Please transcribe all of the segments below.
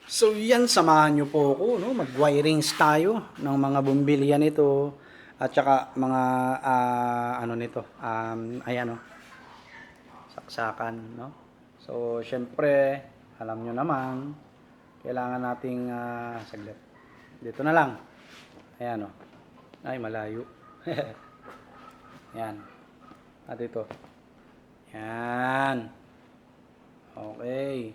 So yan, samahan nyo po ako, no? Mag-wirings tayo ng mga bumbilya nito at saka mga ano nito, ayan, no? Saksakan, no? So syempre, alam nyo naman, kailangan nating saglit. Dito na lang. Ayan, no? Ay, malayo. Yan. At ito. Yan. Okay.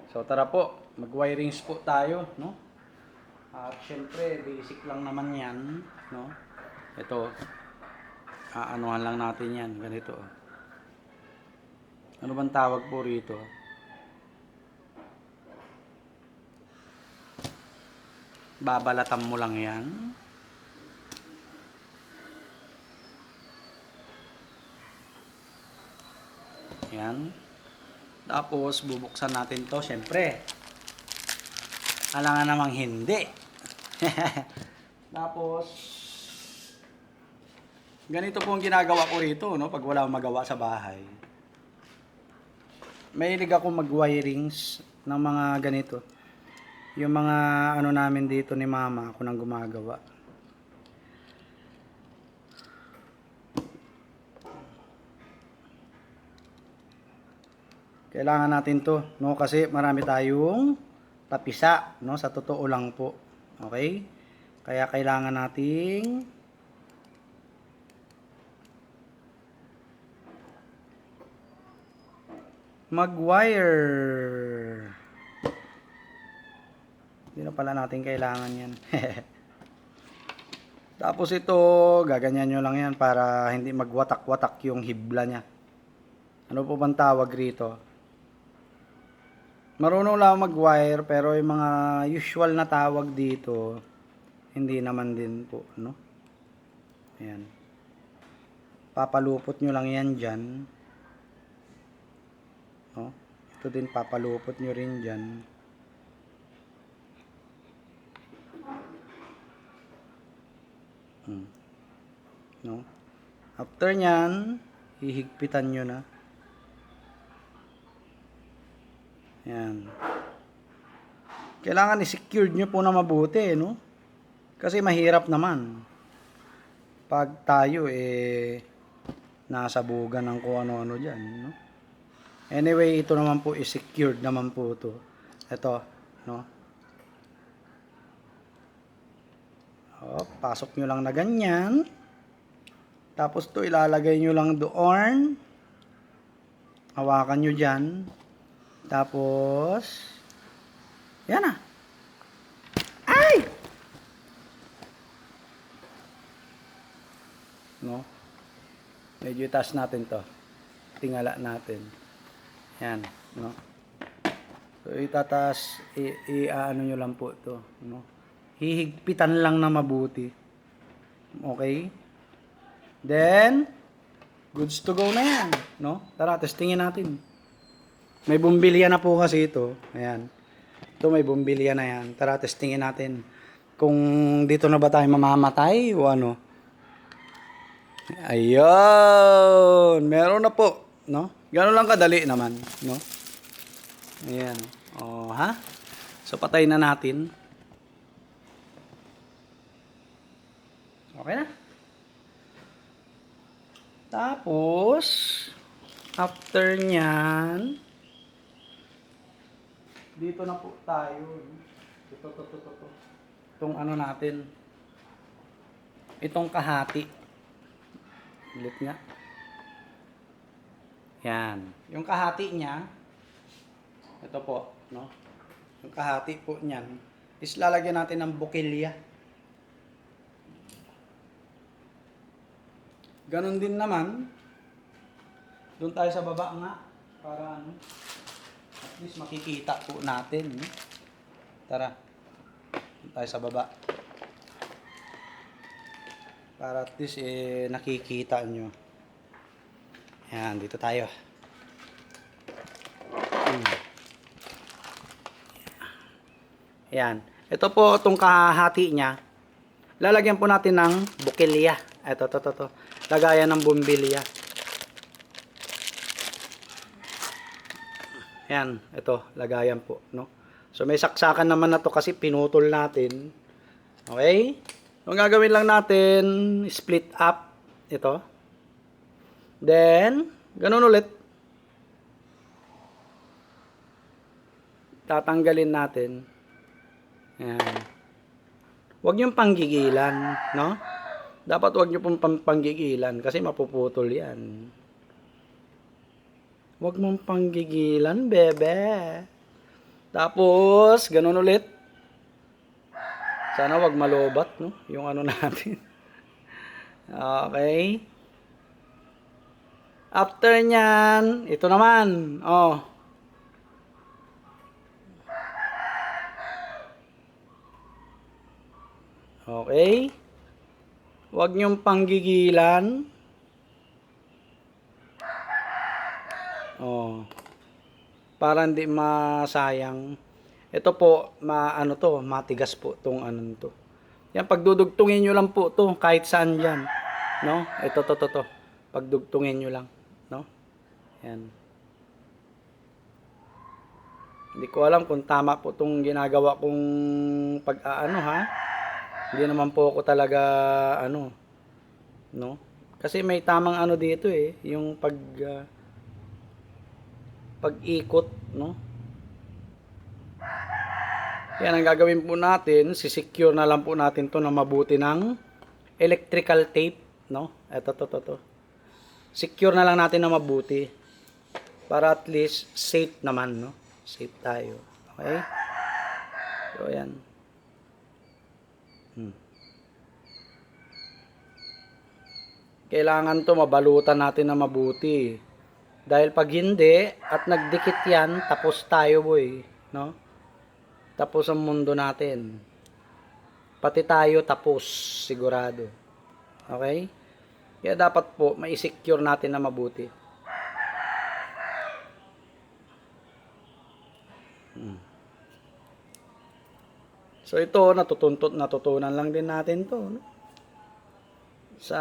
So tara po, mag-wirings po tayo, no? At syempre, basic lang naman 'yan, no? Ito, aanuhan lang natin 'yan, ganito. Ano bang tawag po rito? Babalatan mo lang 'yan. Yan. Tapos bubuksan natin 'to, syempre. Alangan namang hindi. Tapos ganito po ang ginagawa ko rito, no, pag wala akong magawa sa bahay. Mahilig ako mag-wirings ng mga ganito. Yung mga ano namin dito ni mama, ako nang gumagawa. Kailangan natin to, no, kasi marami tayong tapisa, no, sa totoo lang po. Okay? Kaya kailangan nating mag-wire. Hindi na pala natin kailangan yan. Tapos ito, gaganyan nyo lang yan para hindi magwatak-watak yung hibla niya. Ano po bang tawag rito? Marunong lang mag-wire, pero yung mga usual na tawag dito, hindi naman din po, no? Ayan. Papalupot nyo lang yan dyan. No? Ito din, papalupot nyo rin dyan. No? After nyan, hihigpitan nyo na. Yan. Kailangan i-secured nyo po na mabuti, no? Kasi mahirap naman. Pag tayo, nasabugan ng kung ano-ano dyan, no? Anyway, ito naman po is-secured naman po ito. Ito, no? O, pasok nyo lang na ganyan. Tapos to ilalagay nyo lang doon. Hawakan nyo dyan. Tapos, yan na. Ay! No? Medyo itaas natin to. Tingala natin. Yan, no? So, itataas, ano nyo lang po to, no? Hihigpitan lang na mabuti. Okay? Then, goods to go na yan, no? Tara, testingin natin. May bumbilya na po kasi ito. Ayan. Ito may bumbilya na yan. Tara, testingin natin. Kung dito na ba tayo mamamatay o ano. Ayun. Meron na po. No? Gano'n lang kadali naman. No? Ayan. O, ha? So, patay na natin. Okay na. Tapos, after nyan, dito na po tayo. Ito. Itong ano natin. Itong kahati. Ulit nga. Yan. Yung kahati niya, ito po, no? Yung kahati po niyan, is lalagyan natin ng bukilya. Ganon din naman. Doon tayo sa baba nga. Para ano. At least makikita po natin. Tara. Tayo sa baba. Para at least nakikita nyo. Yan, dito tayo. Yan. Ito po itong kahati niya. Lalagyan po natin ng bukilya. Ito. Lagayan ng bumbilya. Yan, ito, lagayan po, no? So may saksakan naman na to kasi pinutol natin. Okay? So, ang gagawin lang natin, split up ito. Then, ganun ulit. Tatanggalin natin. Ayan. Huwag niyong panggigilan, no? Dapat huwag niyo pong panggigilan kasi mapuputol yan. Huwag mong panggigilan, bebe. Tapos, ganun ulit. Sana wag malobat, no? Yung ano natin. Okay. After nyan, ito naman. Oh. Okay. Huwag niyong panggigilan. Oh. Para hindi masayang. Ito po, ano to, matigas po tong ano to. Yan, pagdudugtungin nyo lang po to, kahit saan yan. No? Ito, to. Pagdugtungin nyo lang. No? Yan. Hindi ko alam kung tama po tong ginagawa kong pag-aano ha. Hindi naman po ako talaga ano, no? Kasi may tamang ano dito eh, yung pag-ikot, no? Yan ang gagawin po natin, si-secure na lang po natin to na mabuti ng electrical tape, no? Ito, to. Secure na lang natin na mabuti para at least safe naman, no? Safe tayo. Okay? So, yan. Kailangan to mabalutan natin na mabuti. Dahil pag hindi at nagdikit yan, tapos tayo boy, no? Tapos ang mundo natin. Pati tayo tapos, sigurado. Okay? Kaya dapat po mai-secure natin na mabuti. So ito, natutunan lang din natin to, no? Sa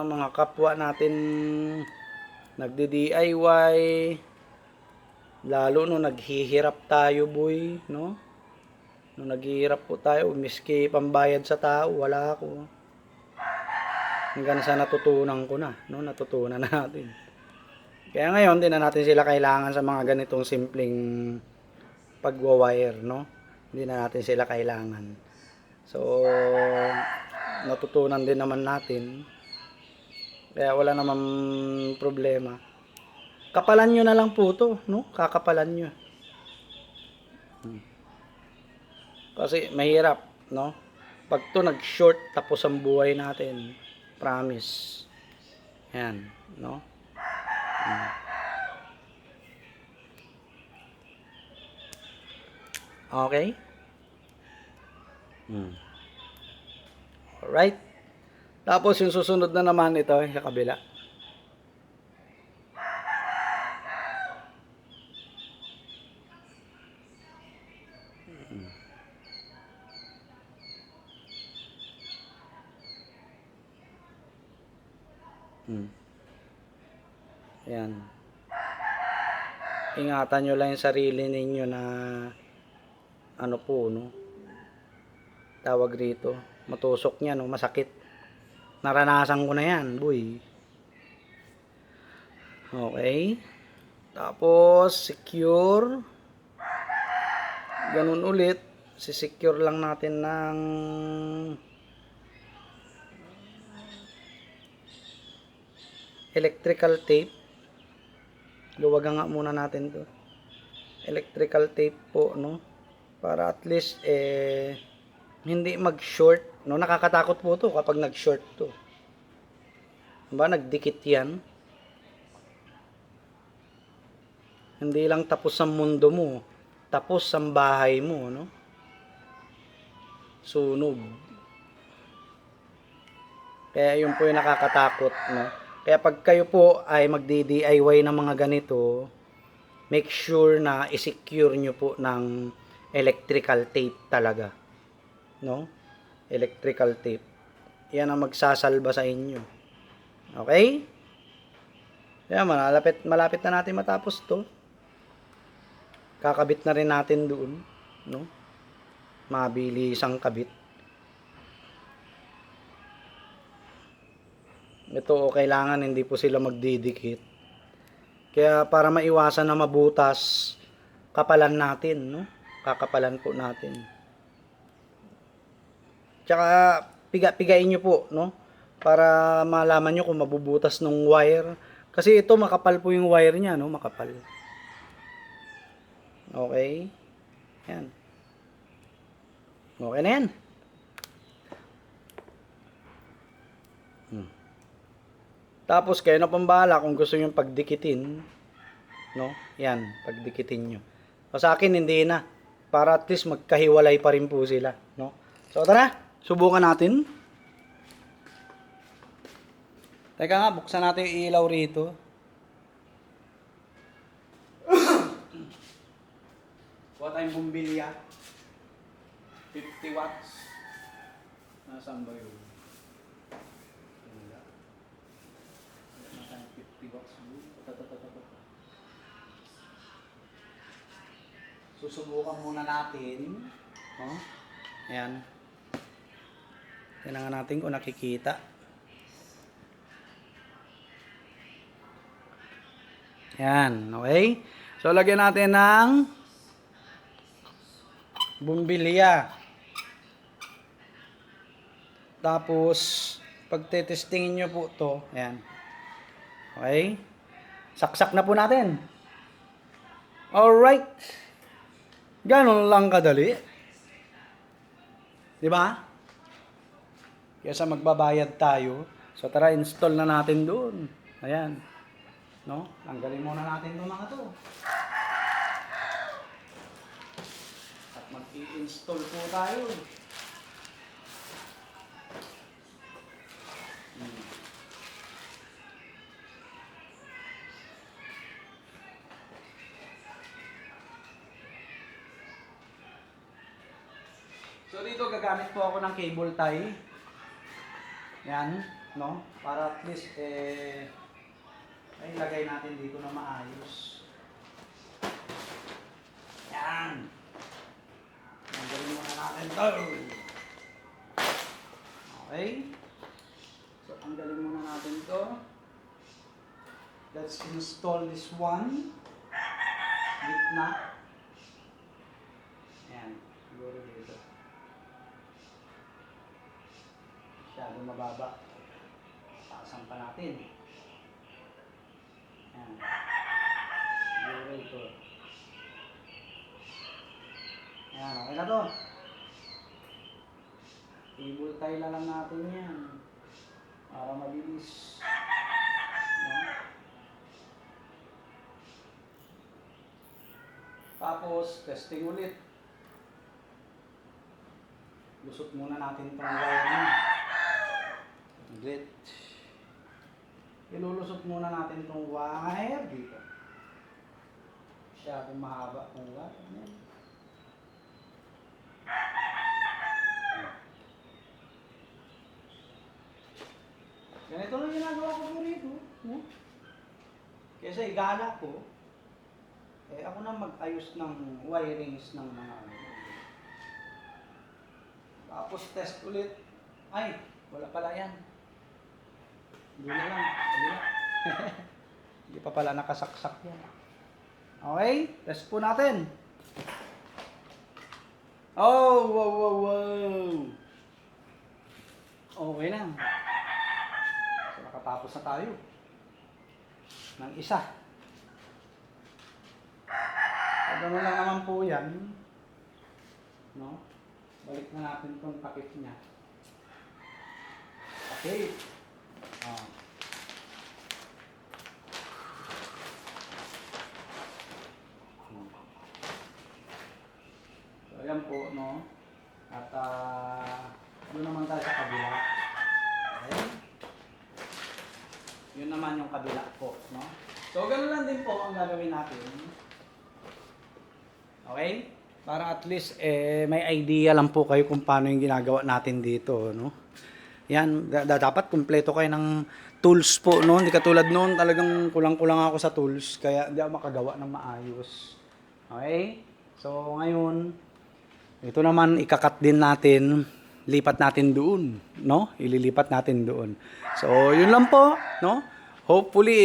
mga kapwa natin nagdi-DIY, lalo no naghihirap tayo boy, no? Nung naghihirap po tayo, miski pambayad sa tao, wala ako. Hanggang sa natutunan ko na, no? Natutunan natin. Kaya ngayon, hindi na natin sila kailangan sa mga ganitong simpleng pagwa-wire, no? Hindi na natin sila kailangan. So, natutunan din naman natin. Kaya wala namang problema. Kapalan nyo na lang po to, no? Kakapalan nyo. Kasi mahirap, no? Pag to nag-short, tapos ang buhay natin. Promise. Yan, no? Okay? Alright? Tapos yung susunod na naman ito, sa kabila. Ayan. Ingatan nyo lang yung sarili ninyo na ano po, no? Tawag rito. Matusok niya, no? Masakit. Naranasan ko na yan, boy. Okay. Tapos, secure. Ganun ulit. Si-secure lang natin ng electrical tape. Luwagan nga muna natin to. Electrical tape po, no? Para at least, hindi mag-short, no? Nakakatakot po to kapag nag-short to. Diba? Nagdikit yan. Hindi lang tapos ang mundo mo. Tapos ang bahay mo, no? Sunog. Kaya yun po yung nakakatakot, no? Kaya pag kayo po ay magdi-DIY ng mga ganito, make sure na i-secure nyo po ng electrical tape talaga. No? Electrical tape. Yan ang magsasalba sa inyo. Okay? Kaya malapit na natin matapos to. kakabit na rin natin doon, no? Mabilis ang kabit. Ito, kailangan hindi po sila magdidikit. Kaya para maiwasan na mabutas, kapalan natin, no? Kakapalan po natin. Tsaka pigain nyo po, no? Para malaman nyo kung mabubutas ng wire. Kasi ito makapal po yung wire niya, no? Makapal. Okay? Yan. Okay na yan. Tapos kayo na pambala kung gusto nyo pagdikitin, no? Yan, pagdikitin nyo. So, sa akin hindi na, para at least magkahiwalay pa rin po sila, no? So tara, subukan natin. Teka nga, buksan natin yung ilaw rito. Kuha tayong bumbilya. 50 watts. Nasaan ba yun? 50 watts. Susubukan muna natin. Oh, ayan. Tingnan natin kung nakikita. Yan, okay? So, lagyan natin ng bumbilya. Tapos, pagtetestingin nyo po to, ayan. Okay? Saksak na po natin. Alright. Ganon lang kadali. Diba? Kaysa magbabayad tayo. So, tara, install na natin doon. Ayan. No? Tanggalin muna natin itong mga to. At mag-i-install po tayo. So dito gagamit po ako ng cable tie. Yan, no? Para at least ay lagay natin dito na maayos. Yan. Tanggalin muna natin to. Okay. So tanggalin muna natin to. Let's install this one. Gitna. Yan. Siguro dito. Masyado mababa. Taasan pa natin. Yan. Siguro ito. Yan. Okay na to. Cable tie na lang natin yan. Para mabilis. Yan. Tapos, testing ulit. Lusot muna natin itong wire na. Ulit. Ilulusot muna natin itong wire dito. Masyadong mahaba itong wire. Ayan. Ganito lang ginagawa ko po rito. No? Kesa igala ko, ako na mag-ayos ng wirings ng mga ano. Tapos test ulit. Ay, wala pala yan. Hindi na lang. Hindi pa pala nakasaksak yan. Okay, test po natin. Oh, wow, wow, wow. Okay na. So, nakatapos na tayo. Ng isa. So, gano'n lang naman po yan. No? Balik na natin itong takip niya. Okay. So, ayan po, no? At, doon naman tayo sa kabila. Okay? Yun naman yung kabila po, no? So, gano'n lang din po ang gagawin natin. Okay? Para at least may idea lang po kayo kung paano yung ginagawa natin dito, no? Yan, dapat kumpleto kayo ng tools po, no? Hindi katulad noon, talagang kulang-kulang ako sa tools, kaya hindi ako makagawa ng maayos. Okay? So, ngayon, ito naman, ikakat din natin, lipat natin doon, no? Ililipat natin doon. So, yun lang po, no? Hopefully,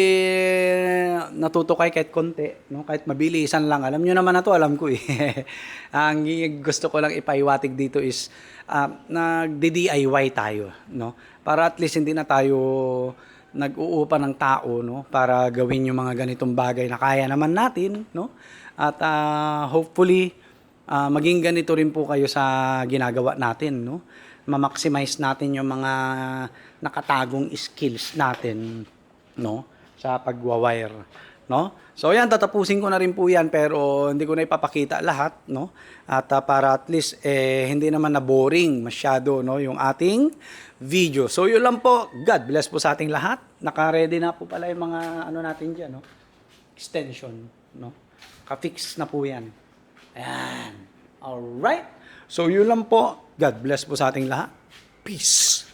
natuto kayo kahit konti, no? Kahit mabilisan lang. Alam nyo naman na to, alam ko eh. Ang gusto ko lang ipaiwatig dito is, nagdi-DIY tayo, no? Para at least hindi na tayo nag-uupa ng tao, no? Para gawin yung mga ganitong bagay na kaya naman natin, no? At hopefully, maging ganito rin po kayo sa ginagawa natin, no? Ma-maximize natin yung mga nakatagong skills natin, no? Sa pagwa-wire, no? So yan, tatapusin ko na rin po yan pero hindi ko na ipapakita lahat, no? At para at least hindi naman na boring masyado, no, yung ating video. So yun lang po. God bless po sa ating lahat. Naka-ready na po pala yung mga ano natin diyan, no? Extension, no? Ka-fix na po yan. Ayan. Alright. So, yun lang po. God bless po sa ating lahat. Peace.